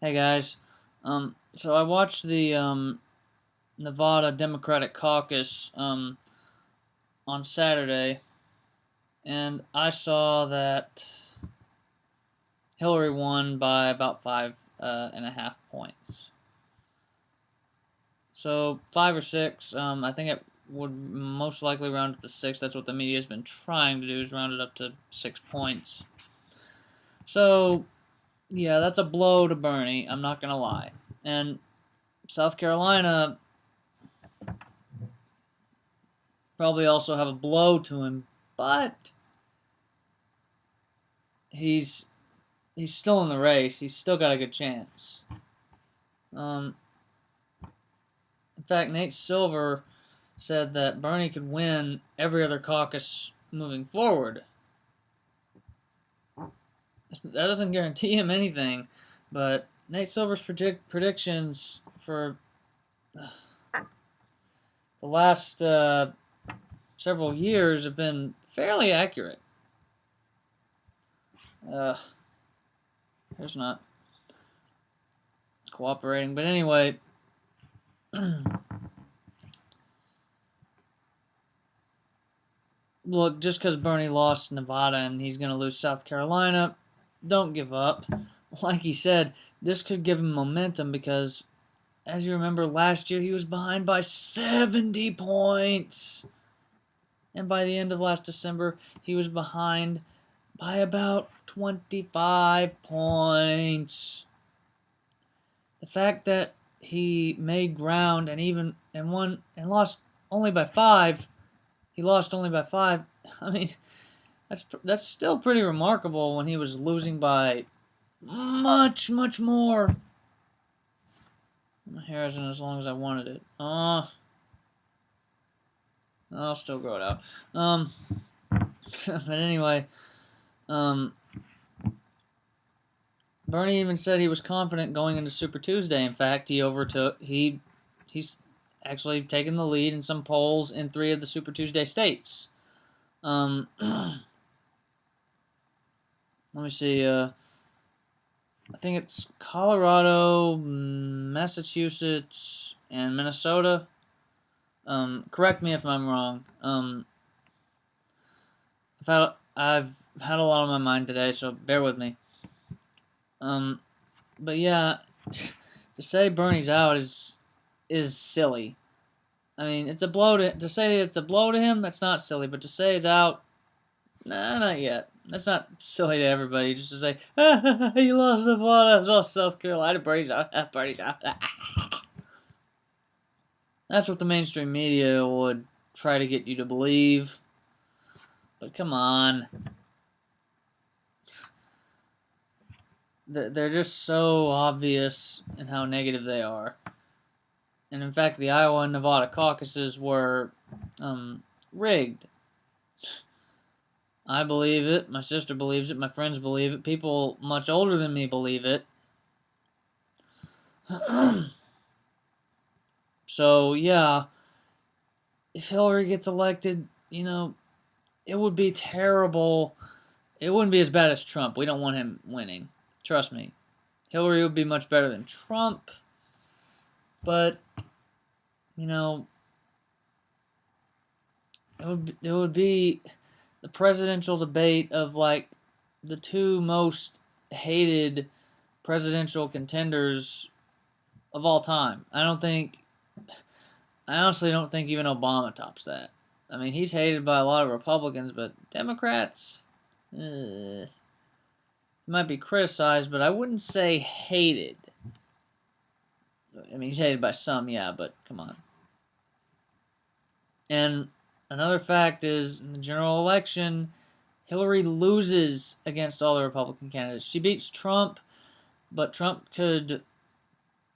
Hey guys, so I watched the Nevada Democratic Caucus on Saturday, and I saw that Hillary won by about 5.5 points. So 5 or 6. I think it would most likely round up to 6. That's what the media has been trying to do, is round it up to 6 points. So yeah, that's a blow to Bernie. I'm not gonna lie. And South Carolina probably also have a blow to him, but he's he's still in the race. He's still got a good chance. Um, in fact, Nate Silver said that Bernie could win every other caucus moving forward. That doesn't guarantee him anything, but Nate Silver's predictions for the last several years have been fairly accurate. Here's not cooperating, but anyway. Look, just because Bernie lost Nevada and he's going to lose South Carolina, don't give up. Like he said, this could give him momentum because, as you remember, last year he was behind by 70 points. And by the end of last December, he was behind by about 25 points. The fact that he made ground and won and lost only by 5, he lost only by 5. I mean, that's still pretty remarkable when he was losing by much, much more. My hair isn't as long as I wanted it. I'll still grow it out. But anyway, um, Bernie even said he was confident going into Super Tuesday. In fact, he's actually taken the lead in some polls in 3 of the Super Tuesday states. Let me see. I think it's Colorado, Massachusetts, and Minnesota. Correct me if I'm wrong. I've had a lot on my mind today, so bear with me. But yeah, to say Bernie's out is silly. I mean, it's a blow to say it's a blow to him. That's not silly, but to say he's out, nah, not yet. That's not silly to everybody. Just to say, he lost Nevada, lost South Carolina, Bernie's out, Bernie's out. That's what the mainstream media would try to get you to believe. But come on. They're just so obvious in how negative they are. And in fact, the Iowa and Nevada caucuses were rigged. I believe it. My sister believes it. My friends believe it. People much older than me believe it. So, yeah, if Hillary gets elected, it would be terrible. It wouldn't be as bad as Trump. We don't want him winning. Trust me. Hillary would be much better than Trump. But, you know, it would be the presidential debate of like the 2 most hated presidential contenders of all time. I honestly don't think even Obama tops that. I mean, he's hated by a lot of Republicans, but Democrats, might be criticized, but I wouldn't say hated. I mean, he's hated by some, yeah, but come on. And another fact is, in the general election, Hillary loses against all the Republican candidates. She beats Trump, but Trump could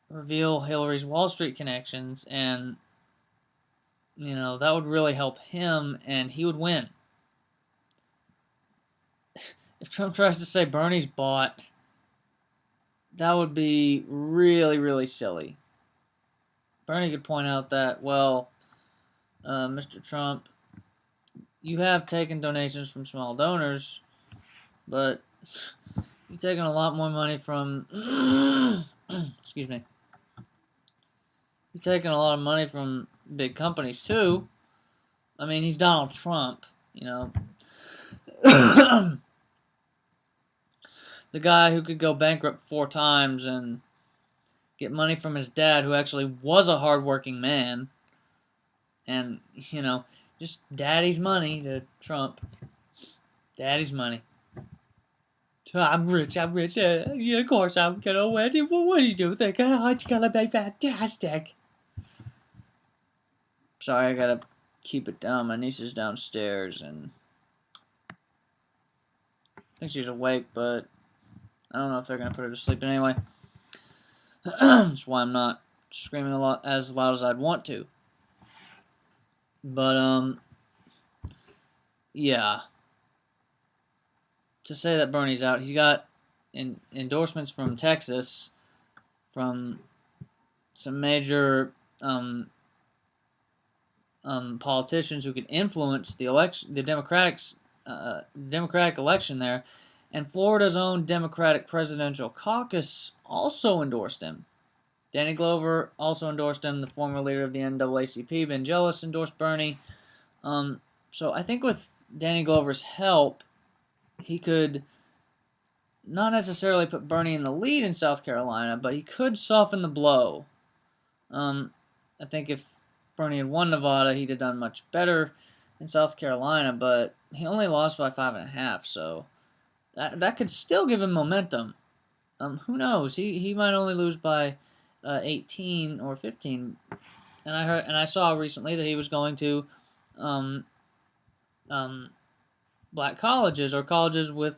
reveal Hillary's Wall Street connections, and that would really help him, and he would win. If Trump tries to say Bernie's bought, that would be really, really silly. Bernie could point out that, well, Mr. Trump, you have taken donations from small donors, but He's taking a lot more money from excuse me. He's taking a lot of money from big companies too. I mean, he's Donald Trump, you know. The guy who could go bankrupt 4 times and get money from his dad, who actually was a hardworking man. And, you know, just daddy's money to Trump. Daddy's money. I'm rich, yeah, of course I'm gonna win. What do you think? Oh, it's gonna be fantastic. Sorry, I gotta keep it down. My niece is downstairs, and I think she's awake, but I don't know if they're gonna put her to sleep. But anyway, that's why I'm not screaming as loud as I'd want to. But yeah. To say that Bernie's out, he's got endorsements from Texas, from some major politicians who could influence the election, the Democratic election there, and Florida's own Democratic Presidential Caucus also endorsed him. Danny Glover also endorsed him. The former leader of the NAACP, Ben Jealous, endorsed Bernie. So I think with Danny Glover's help, he could not necessarily put Bernie in the lead in South Carolina, but he could soften the blow. I think if Bernie had won Nevada, he'd have done much better in South Carolina, but he only lost by 5.5, so that could still give him momentum. Who knows? He might only lose by 18 or 15. And I saw recently that he was going to black colleges, or colleges with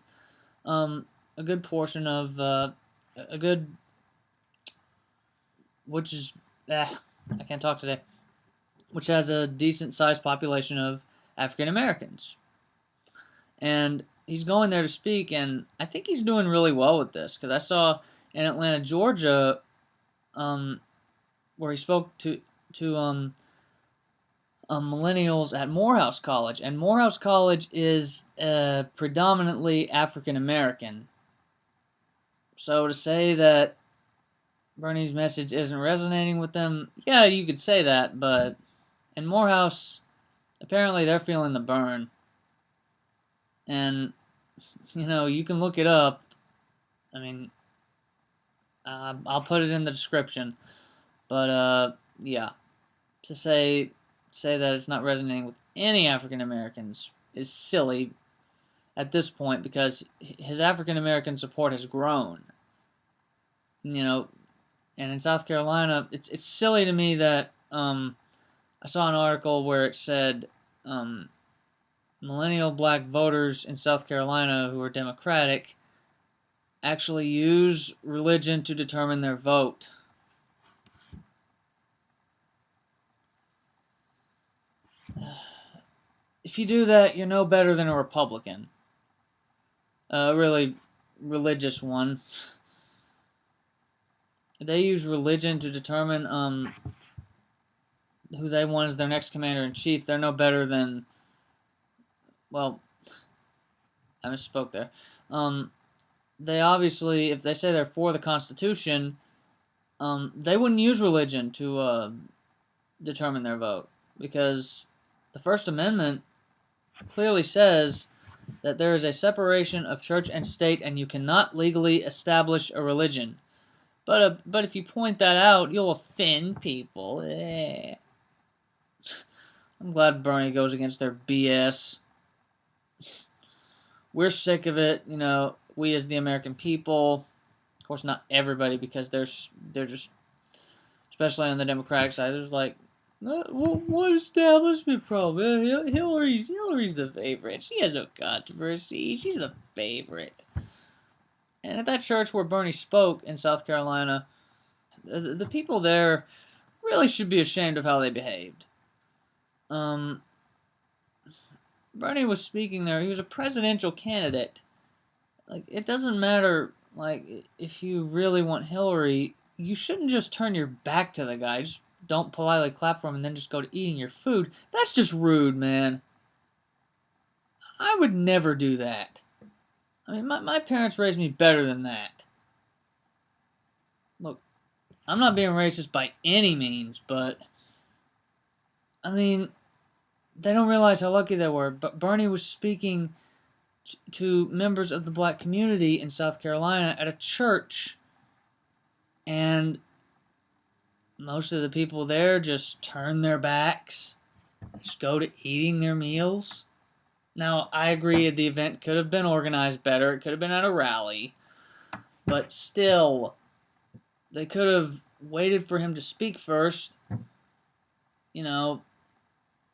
a good portion of a good, which is I can't talk today, which has a decent sized population of African Americans. And he's going there to speak, and I think he's doing really well with this, because I saw in Atlanta, Georgia, where he spoke to millennials at Morehouse College, and Morehouse College is predominantly African American. So to say that Bernie's message isn't resonating with them, yeah, you could say that, but in Morehouse, apparently they're feeling the burn. And, you know, you can look it up. I mean, I'll put it in the description. But, yeah, to say that it's not resonating with any African Americans is silly at this point, because his African American support has grown. You know, and in South Carolina, it's silly to me that I saw an article where it said millennial black voters in South Carolina who are Democratic actually use religion to determine their vote. If you do that, you're no better than a Republican. A really religious one. They use religion to determine who they want as their next commander-in-chief. They're no better than, well, I misspoke there. They obviously, if they say they're for the Constitution, they wouldn't use religion to determine their vote, because the First Amendment clearly says that there is a separation of church and state, and you cannot legally establish a religion. But if you point that out, you'll offend people. I'm glad Bernie goes against their BS. We're sick of it, you know, we as the American people. Of course, not everybody, because they're just, especially on the Democratic side, there's like, what establishment problem? Hillary's the favorite. She has no controversy. She's the favorite. And at that church where Bernie spoke in South Carolina, the people there really should be ashamed of how they behaved. Bernie was speaking there. He was a presidential candidate. Like, it doesn't matter, like, if you really want Hillary, you shouldn't just turn your back to the guy. Just don't politely clap for him and then just go to eating your food. That's just rude, man. I would never do that. I mean, my parents raised me better than that. Look, I'm not being racist by any means, but I mean, they don't realize how lucky they were. But Bernie was speaking to members of the black community in South Carolina at a church, and most of the people there just turn their backs, just go to eating their meals. Now, I agree the event could have been organized better. It could have been at a rally. But still, they could have waited for him to speak first. You know,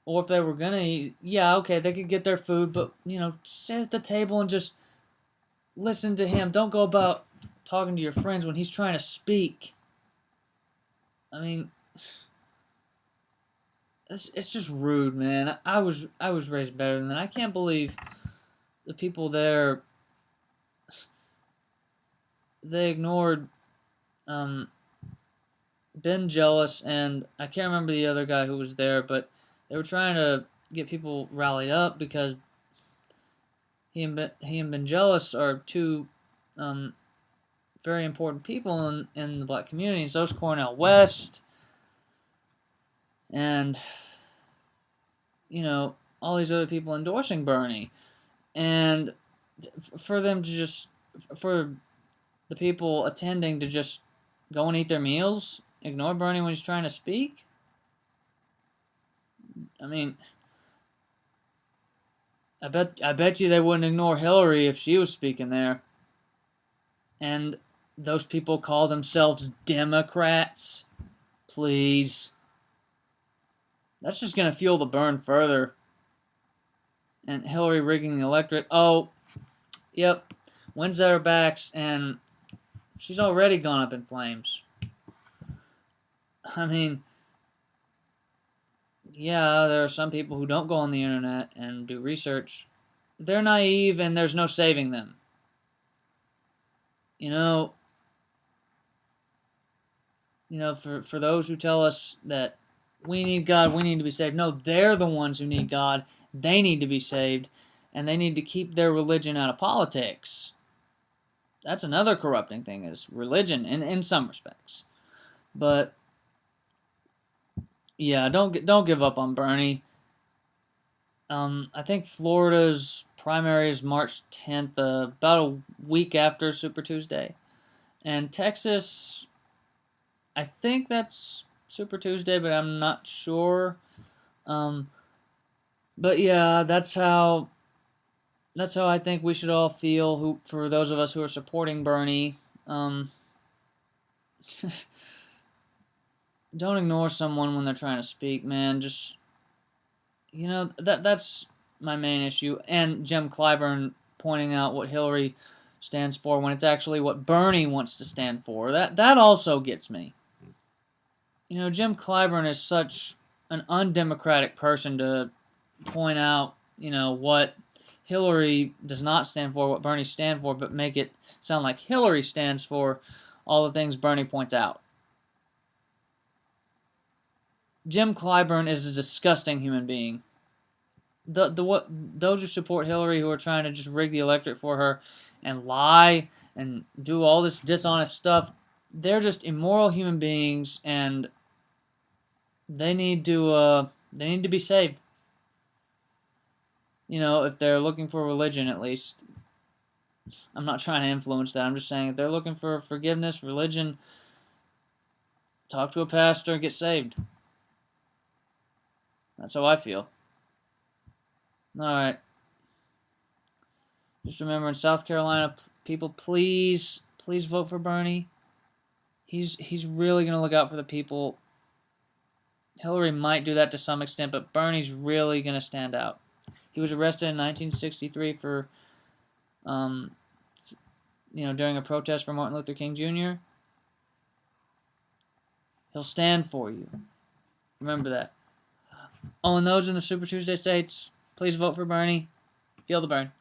or if they were going to eat, yeah, okay, they could get their food. But, sit at the table and just listen to him. Don't go about talking to your friends when he's trying to speak. I mean, it's just rude, man. I was raised better than that. I can't believe the people there, they ignored Ben Jealous, and I can't remember the other guy who was there, but they were trying to get people rallied up because he and Ben Jealous are two very important people in the black community. And so is Cornel West, and all these other people endorsing Bernie, and for them to just for the people attending to just go and eat their meals, ignore Bernie when he's trying to speak. I mean, I bet you they wouldn't ignore Hillary if she was speaking there. And those people call themselves Democrats. Please. That's just going to fuel the burn further. And Hillary rigging the electorate. Oh, yep. Wind's at her backs, and she's already gone up in flames. I mean, yeah, there are some people who don't go on the internet and do research. They're naive, and there's no saving them. For those who tell us that we need God, we need to be saved. No, they're the ones who need God. They need to be saved, and they need to keep their religion out of politics. That's another corrupting thing, is religion in some respects. But yeah, don't give up on Bernie. I think Florida's primary is March 10th, about a week after Super Tuesday. And Texas, I think that's Super Tuesday, but I'm not sure. But yeah, that's how I think we should all feel. For those of us who are supporting Bernie, don't ignore someone when they're trying to speak, man. Just that's my main issue. And Jim Clyburn pointing out what Hillary stands for when it's actually what Bernie wants to stand for. That also gets me. Jim Clyburn is such an undemocratic person to point out, what Hillary does not stand for, what Bernie stands for, but make it sound like Hillary stands for all the things Bernie points out. Jim Clyburn is a disgusting human being. Those who support Hillary, who are trying to just rig the electorate for her and lie and do all this dishonest stuff, they're just immoral human beings, and they need to be saved. If they're looking for religion, at least. I'm not trying to influence that. I'm just saying if they're looking for forgiveness, religion, talk to a pastor and get saved. That's how I feel. Alright. Just remember, in South Carolina, people, please vote for Bernie. He's really going to look out for the people. Hillary might do that to some extent, but Bernie's really going to stand out. He was arrested in 1963 for, during a protest for Martin Luther King Jr. He'll stand for you. Remember that. Oh, and those in the Super Tuesday states, please vote for Bernie. Feel the burn.